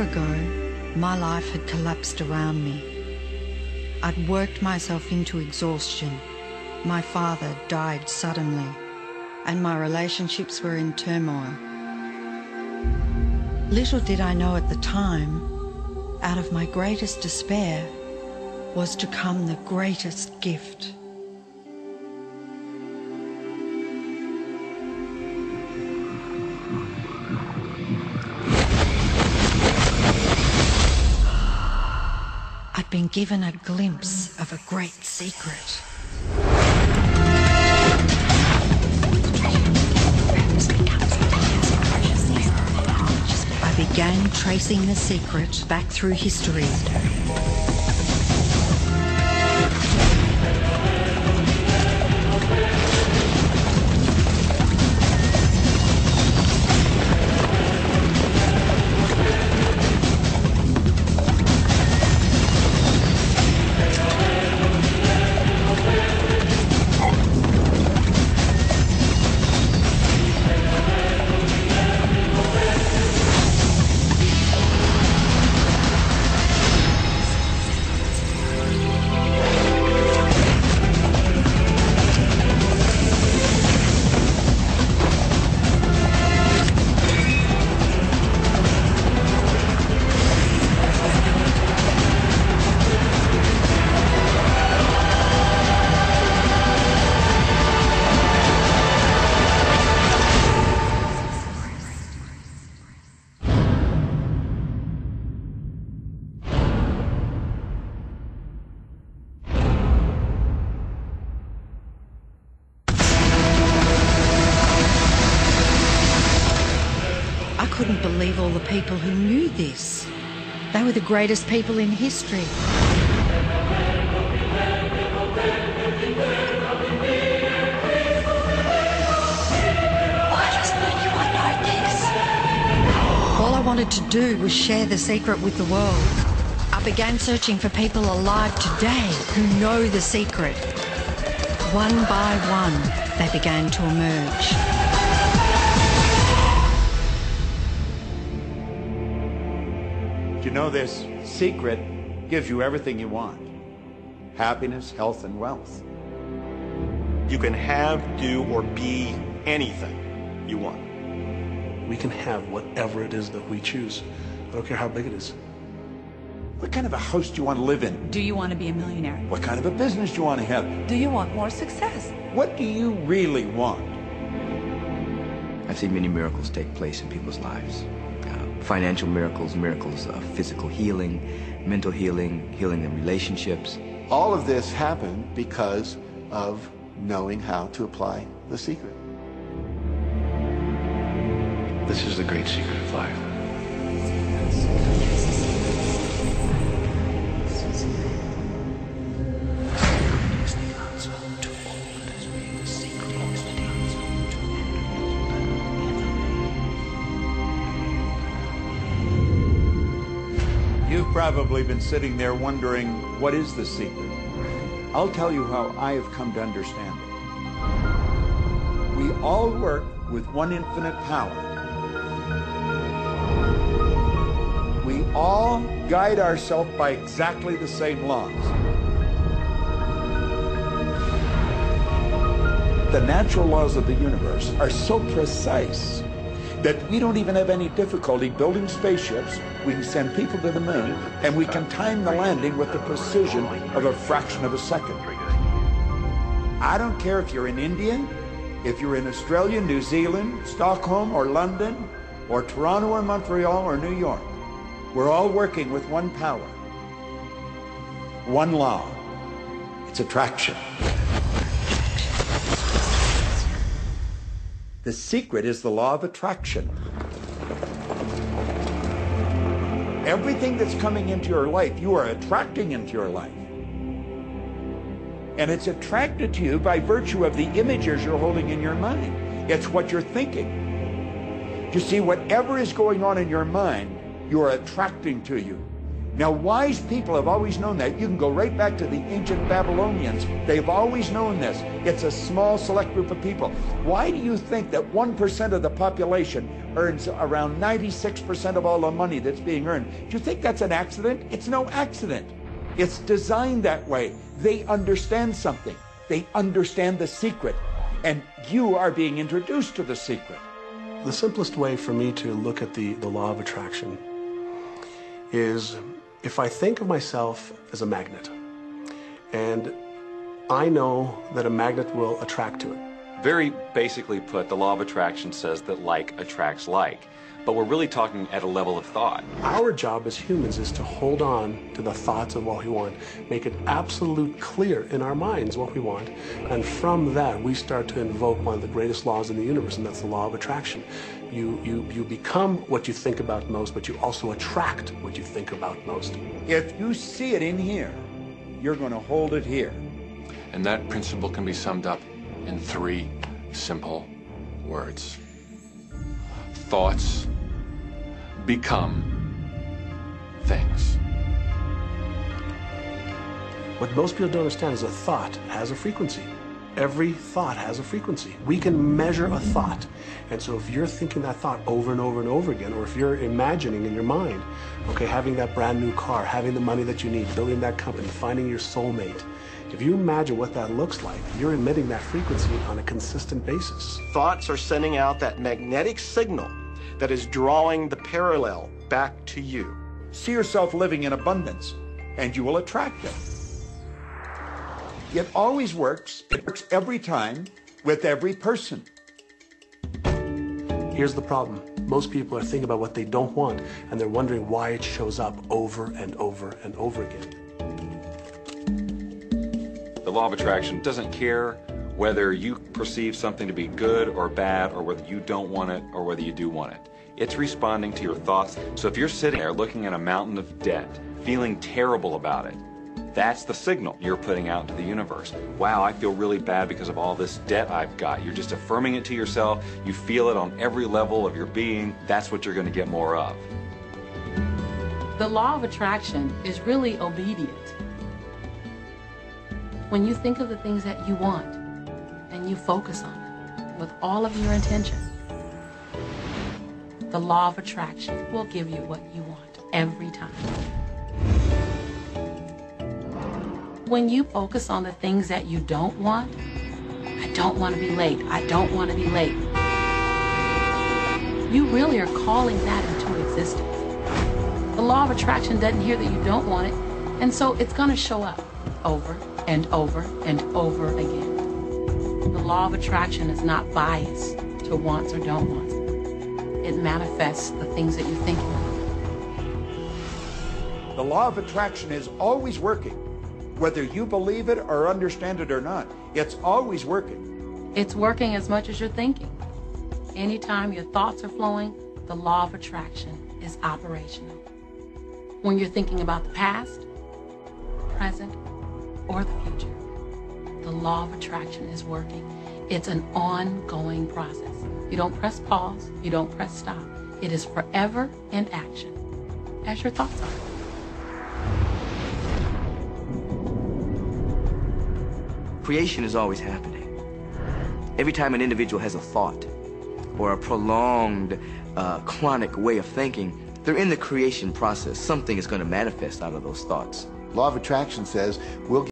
ago, my life had collapsed around me. I'd worked myself into exhaustion. My father died suddenly, and my relationships were in turmoil. Little did I know at the time, out of my greatest despair was to come the greatest gift. I'd been given a glimpse of a great secret. I began tracing the secret back through history. I couldn't believe all the people who knew this. They were the greatest people in history. Why doesn't anyone know this? All I wanted to do was share the secret with the world. I began searching for people alive today who know the secret. One by one, they began to emerge. You know, this secret gives you everything you want. Happiness, health, and wealth. You can have, do, or be anything you want. We can have whatever it is that we choose. I don't care how big it is. What kind of a house do you want to live in? Do you want to be a millionaire? What kind of a business do you want to have? Do you want more success? What do you really want? I've seen many miracles take place in people's lives. Financial miracles, miracles of physical healing, mental healing, healing in relationships. All of this happened because of knowing how to apply the secret. This is the great secret of life. You've probably been sitting there wondering, what is the secret? I'll tell you how I have come to understand it. We all work with one infinite power. We all guide ourselves by exactly the same laws. The natural laws of the universe are so precise that we don't even have any difficulty building spaceships. We can send people to the moon, and we can time the landing with the precision of a fraction of a second. I don't care if you're in India, if you're in Australia, New Zealand, Stockholm, or London, or Toronto, or Montreal, or New York. We're all working with one power, one law. It's attraction. The secret is the law of attraction. Everything that's coming into your life, you are attracting into your life. And it's attracted to you by virtue of the images you're holding in your mind. It's what you're thinking. You see, whatever is going on in your mind, you are attracting to you. Now, wise people have always known that. You can go right back to the ancient Babylonians. They've always known this. It's a small, select group of people. Why do you think that 1% of the population earns around 96% of all the money that's being earned? Do you think that's an accident? It's no accident. It's designed that way. They understand something. They understand the secret. And you are being introduced to the secret. The simplest way for me to look at the law of attraction is if I think of myself as a magnet, and I know that a magnet will attract to it. Very basically put, the law of attraction says that like attracts like. But we're really talking at a level of thought. Our job as humans is to hold on to the thoughts of what we want, make it absolute clear in our minds what we want, and from that we start to invoke one of the greatest laws in the universe, and that's the law of attraction. You become what you think about most, but you also attract what you think about most. If you see it in here, you're going to hold it here. And that principle can be summed up in 3 simple words. Thoughts become things. What most people don't understand is a thought has a frequency. Every thought has a frequency. We can measure a thought. And so if you're thinking that thought over and over and over again, or if you're imagining in your mind, okay, having that brand new car, having the money that you need, building that company, finding your soulmate, if you imagine what that looks like, you're emitting that frequency on a consistent basis. Thoughts are sending out that magnetic signal that is drawing the parallel back to you. See yourself living in abundance, and you will attract it. It always works. It works every time with every person. Here's the problem. Most people are thinking about what they don't want, and they're wondering why it shows up over and over and over again. The law of attraction doesn't care whether you perceive something to be good or bad, or whether you don't want it or whether you do want it. It's responding to your thoughts. So if you're sitting there looking at a mountain of debt, feeling terrible about it, that's the signal you're putting out into the universe. Wow, I feel really bad because of all this debt I've got. You're just affirming it to yourself. You feel it on every level of your being. That's what you're going to get more of. The law of attraction is really obedient. When you think of the things that you want and you focus on them with all of your intention, the law of attraction will give you what you want every time. When you focus on the things that you don't want, I don't want to be late, I don't want to be late, you really are calling that into existence. The law of attraction doesn't hear that you don't want it, and so it's going to show up over and over and over again. The law of attraction is not biased to wants or don't wants. It manifests the things that you think you want. The law of attraction is always working. Whether you believe it or understand it or not, it's always working. It's working as much as you're thinking. Anytime your thoughts are flowing, the law of attraction is operational. When you're thinking about the past, present, or the future, the law of attraction is working. It's an ongoing process. You don't press pause, you don't press stop. It is forever in action, as your thoughts are. Creation is always happening. Every time an individual has a thought or a prolonged, chronic way of thinking, they're in the creation process. Something is going to manifest out of those thoughts. Law of attraction says we'll